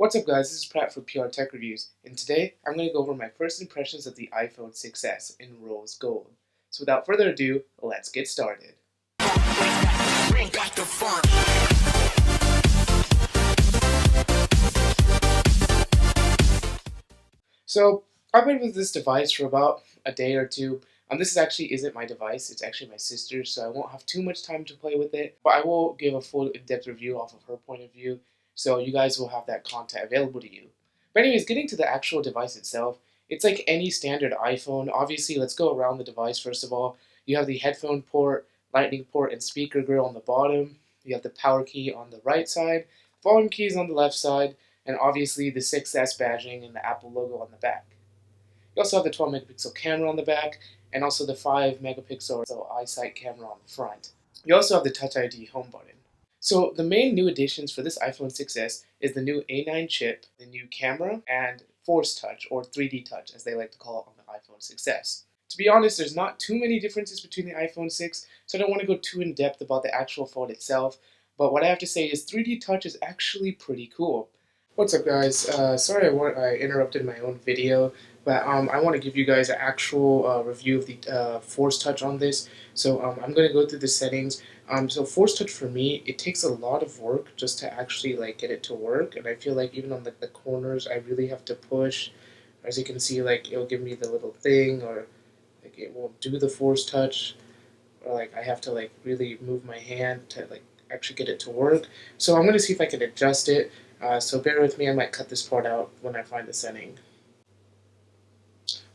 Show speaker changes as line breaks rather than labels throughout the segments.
What's up guys, this is Pratt for PR Tech Reviews, and today I'm going to go over my first impressions of the iPhone 6s in rose gold. So without further ado, let's get started. So I've been with this device for about a day or two. This actually isn't my device, it's actually my sister's, so I won't have too much time to play with it, but I will give a full in-depth review off of her point of view, so you guys will have that content available to you. But anyways, getting to the actual device itself, it's like any standard iPhone. Obviously, let's go around the device first of all. You have the headphone port, lightning port, and speaker grill on the bottom. You have the power key on the right side, volume keys on the left side, and obviously the 6S badging and the Apple logo on the back. You also have the 12 megapixel camera on the back, and also the 5 megapixel iSight camera on the front. You also have the Touch ID home button. So the main new additions for this iPhone 6s is the new A9 chip, the new camera, and Force Touch, or 3D Touch as they like to call it on the iPhone 6s. To be honest, there's not too many differences between the iPhone 6, so I don't want to go too in depth about the actual phone itself, but what I have to say is 3D Touch is actually pretty cool. What's up guys, sorry I interrupted my own video, but I want to give you guys an actual review of the Force Touch on this. So I'm going to go through the settings. So Force Touch for me, it takes a lot of work just to actually like get it to work, and I feel like even on the corners I really have to push. As you can see, like it'll give me the little thing, or like it won't do the Force Touch, or like I have to like really move my hand to like actually get it to work. So I'm going to see if I can adjust it. So bear with me, I might cut this part out when I find the setting.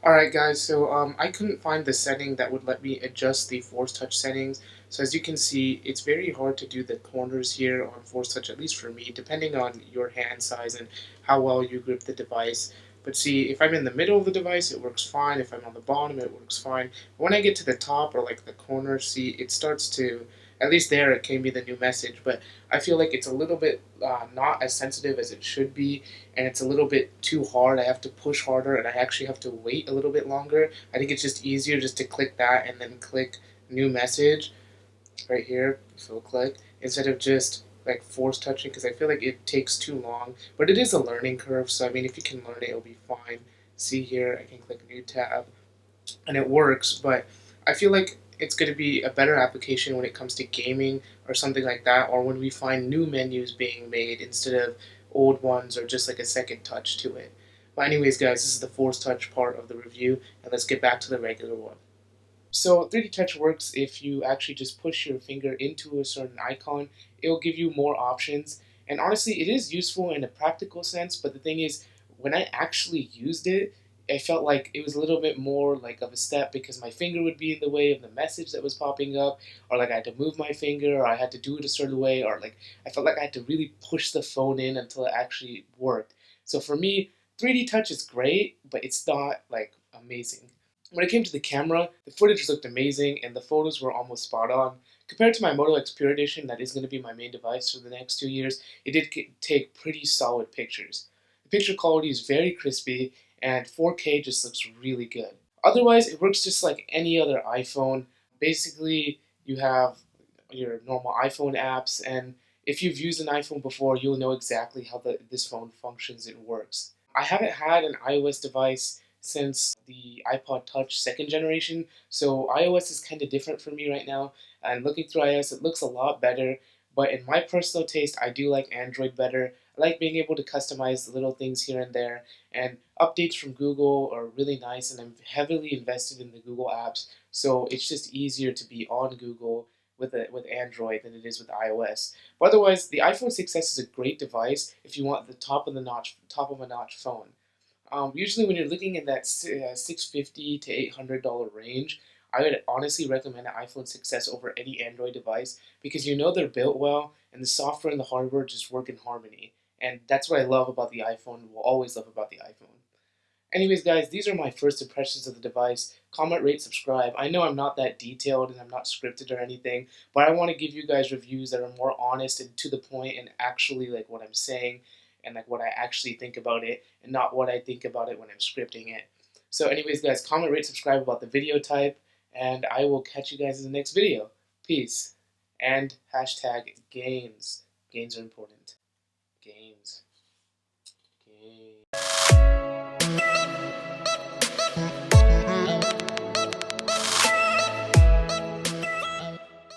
Alright guys, so I couldn't find the setting that would let me adjust the Force Touch settings. So as you can see, it's very hard to do the corners here on Force Touch, at least for me, depending on your hand size and how well you grip the device. But see, if I'm in the middle of the device, it works fine. If I'm on the bottom, it works fine. But when I get to the top or like the corner, see, it starts to, at least there it came me the new message, but I feel like it's a little bit not as sensitive as it should be, and it's a little bit too hard. I have to push harder, and I actually have to wait a little bit longer. I think it's just easier just to click that and then click new message right here, so click, instead of just like force touching, because I feel like it takes too long. But it is a learning curve, so I mean, if you can learn it, it'll be fine. See here, I can click new tab, and it works, but I feel like it's going to be a better application when it comes to gaming or something like that, or when we find new menus being made instead of old ones, or just like a second touch to it. But anyways guys, this is the Force Touch part of the review, and let's get back to the regular one. So 3D Touch works if you actually just push your finger into a certain icon. It'll give you more options, and honestly it is useful in a practical sense, but the thing is, when I actually used it, I felt like it was a little bit more like of a step, because my finger would be in the way of the message that was popping up, or like I had to move my finger, or I had to do it a certain way, or like I felt like I had to really push the phone in until it actually worked. So for me, 3D Touch is great, but it's not like amazing. When it came to the camera, the footage looked amazing and the photos were almost spot on. Compared to my Moto X Pure Edition, that is going to be my main device for the next 2 years, it did take pretty solid pictures. The picture quality is very crispy, and 4K just looks really good. Otherwise, it works just like any other iPhone. Basically, you have your normal iPhone apps, and if you've used an iPhone before, you'll know exactly how this phone functions and works. I haven't had an iOS device since the iPod Touch second generation, so iOS is kind of different for me right now. And looking through iOS, it looks a lot better, but in my personal taste, I do like Android better. I like being able to customize the little things here and there, and updates from Google are really nice, and I'm heavily invested in the Google apps, so it's just easier to be on Google with Android than it is with iOS. But otherwise, the iPhone 6s is a great device if you want the top of a notch phone. Usually, when you're looking in that $650 to $800 range, I would honestly recommend an iPhone 6s over any Android device, because you know they're built well and the software and the hardware just work in harmony. And that's what I love about the iPhone, will always love about the iPhone. Anyways, guys, these are my first impressions of the device. Comment, rate, subscribe. I know I'm not that detailed and I'm not scripted or anything, but I want to give you guys reviews that are more honest and to the point, and actually like what I'm saying and like what I actually think about it, and not what I think about it when I'm scripting it. So anyways, guys, comment, rate, subscribe about the video type, and I will catch you guys in the next video. Peace. And hashtag gains. Gains are important. Gains.
a